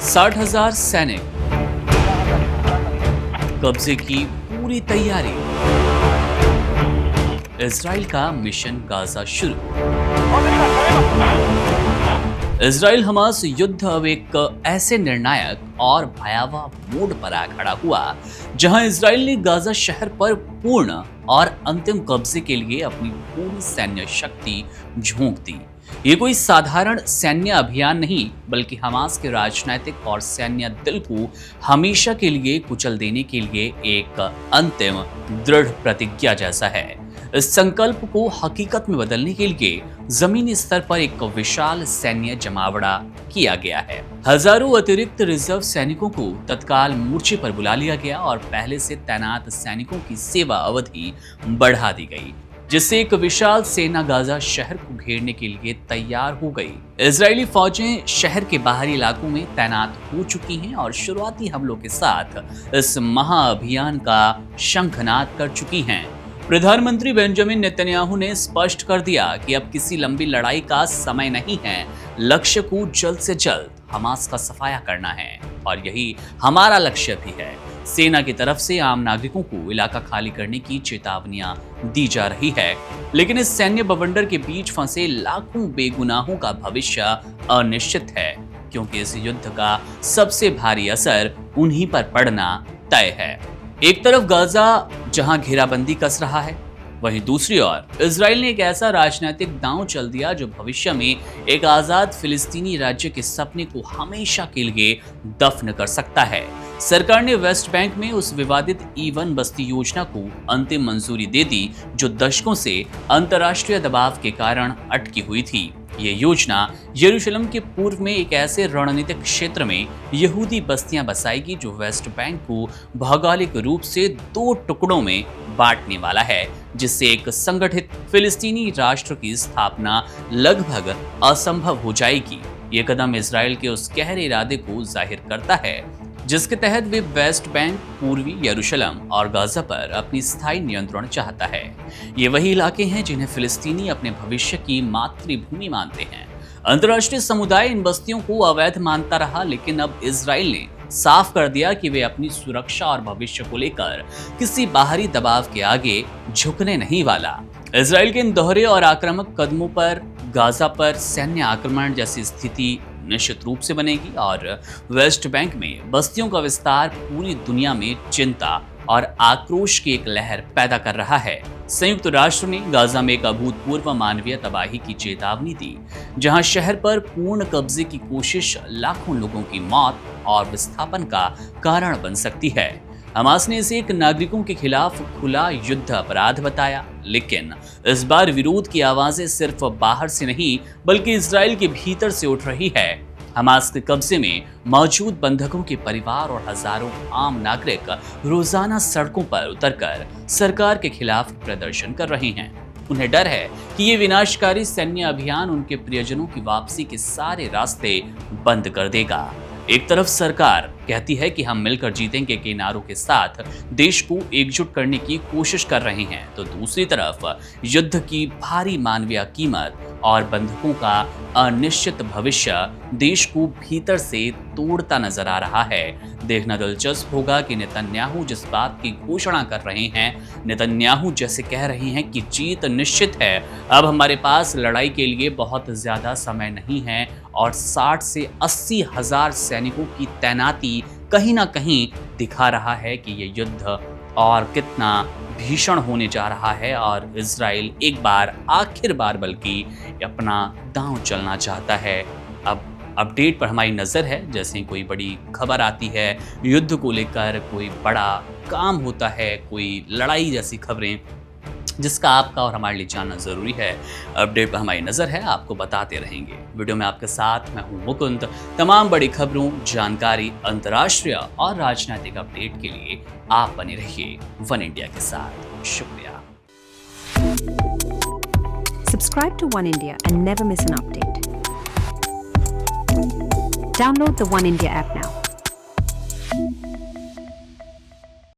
60,000 सैनिक, कब्जे की पूरी तैयारी, इजराइल का मिशन गाजा शुरू। इजराइल हमास युद्ध अब एक ऐसे निर्णायक और भयावह मोड़ पर आ खड़ा हुआ जहां इजराइल ने गाजा शहर पर पूर्ण और अंतिम कब्जे के लिए अपनी पूरी सैन्य शक्ति झोंक दी। ये कोई साधारण सैन्य अभियान नहीं, बल्कि हमास के राजनीतिक और सैन्य दिल को हमेशा के लिए कुचल देने के लिए एक अंतिम दृढ़ प्रतिज्ञा जैसा है। इस संकल्प को हकीकत में बदलने के लिए जमीनी स्तर पर एक विशाल सैन्य जमावड़ा किया गया है। हजारों अतिरिक्त रिजर्व सैनिकों को तत्काल मोर्चे पर बुला लिया गया और पहले से तैनात सैनिकों की सेवा अवधि बढ़ा दी गई, जिससे एक विशाल सेना गाजा शहर को घेरने के लिए तैयार हो गई। इजरायली फौजें शहर के बाहरी इलाकों में तैनात हो चुकी हैं और शुरुआती हमलों के साथ इस महाअभियान का शंखनाद कर चुकी हैं। प्रधानमंत्री बेंजामिन नेतन्याहू ने स्पष्ट कर दिया कि अब किसी लंबी लड़ाई का समय नहीं है, लक्ष्य को जल्द से जल्द हमास का सफाया करना है और यही हमारा लक्ष्य भी है। सेना की तरफ से आम नागरिकों को इलाका खाली करने की चेतावनियां दी जा रही है, लेकिन इस सैन्य बवंडर के बीच फंसे लाखों बेगुनाहों का भविष्य अनिश्चित है, क्योंकि इस युद्ध का सबसे भारी असर उन्हीं पर पड़ना तय है। एक तरफ गाजा जहां घेराबंदी कस रहा है, वहीं दूसरी ओर इजराइल ने एक ऐसा राजनीतिक दांव चल दिया जो भविष्य में एक आजाद फिलिस्तीनी राज्य के सपने को हमेशा के लिए दफन कर सकता है। सरकार ने वेस्ट बैंक में उस विवादित E1 बस्ती योजना को अंतिम मंजूरी दे दी जो दशकों से अंतर्राष्ट्रीय दबाव के कारण अटकी हुई थी। ये योजना यरूशलेम के पूर्व में एक ऐसे रणनीतिक क्षेत्र में यहूदी बस्तियां बसाएगी जो वेस्ट बैंक को भौगोलिक रूप से 2 टुकड़ों में बांटने वाला है, जिससे एक संगठित फिलिस्तीनी राष्ट्र की स्थापना लगभग असंभव हो जाएगी। ये कदम इजराइल के उस गहरे इरादे को जाहिर करता है जिसके तहत वे वेस्ट बैंक, पूर्वी यरूशलेम और गाजा पर अपनी स्थायी नियंत्रण चाहता है। ये वही इलाके हैं जिन्हें फिलिस्तीनी अपने भविष्य की मातृभूमि मानते हैं। अंतर्राष्ट्रीय समुदाय इन बस्तियों को अवैध मानता रहा, लेकिन अब इजराइल ने साफ कर दिया कि वे अपनी सुरक्षा और भविष्य को लेकर किसी बाहरी दबाव के आगे झुकने नहीं वाला। इजराइल के इन दोहरे और आक्रामक कदमों पर गाजा पर सैन्य आक्रमण जैसी स्थिति निश्चित रूप से बनेगी और वेस्ट बैंक में बस्तियों का विस्तार पूरी दुनिया में चिंता और आक्रोश की एक लहर पैदा कर रहा है। संयुक्त राष्ट्र ने गाजा में एक अभूतपूर्व मानवीय तबाही की चेतावनी दी, जहां शहर पर पूर्ण कब्जे की कोशिश लाखों लोगों की मौत और विस्थापन का कारण बन सकती है। हमास ने इसे एक नागरिकों के खिलाफ खुला युद्ध अपराध बताया, लेकिन इस बार विरोध की आवाजें सिर्फ बाहर से नहीं बल्कि इजराइल के भीतर से उठ रही है। हमास के कब्जे में मौजूद बंधकों के परिवार और हजारों आम नागरिक रोजाना सड़कों पर उतरकर सरकार के खिलाफ प्रदर्शन कर रहे हैं। उन्हें डर है कि ये विनाशकारी सैन्य अभियान उनके प्रियजनों की वापसी के सारे रास्ते बंद कर देगा। एक तरफ सरकार कहती है कि हम मिलकर जीतेंगे के नारों के साथ देश को एकजुट करने की कोशिश कर रहे हैं, तो दूसरी तरफ युद्ध की भारी मानवीय कीमत और बंधकों का अनिश्चित भविष्य देश को भीतर से तोड़ता नजर आ रहा है। देखना दिलचस्प होगा कि नेतन्याहू जिस बात की घोषणा कर रहे हैं, नेतन्याहू जैसे कह रहे हैं कि जीत निश्चित है, अब हमारे पास लड़ाई के लिए बहुत ज्यादा समय नहीं है और 60 से 80 हजार सैनिकों की तैनाती कहीं ना कहीं दिखा रहा है कि ये युद्ध और कितना भीषण होने जा रहा है और इजराइल एक बार आखिर बार बल्कि अपना दांव चलना चाहता है। अब अपडेट पर हमारी नज़र है, जैसे कोई बड़ी खबर आती है युद्ध को लेकर, कोई बड़ा काम होता है, कोई लड़ाई जैसी खबरें जिसका आपका और हमारे लिए जानना जरूरी है, अपडेट पर हमारी नजर है, आपको बताते रहेंगे। वीडियो में आपके साथ मैं हूं मुकुंद। तमाम बड़ी खबरों, जानकारी, अंतर्राष्ट्रीय और राजनीतिक अपडेट के लिए आप बने रहिए वन इंडिया के साथ। शुक्रिया। Subscribe to One India and never miss an update. Download the One India app now.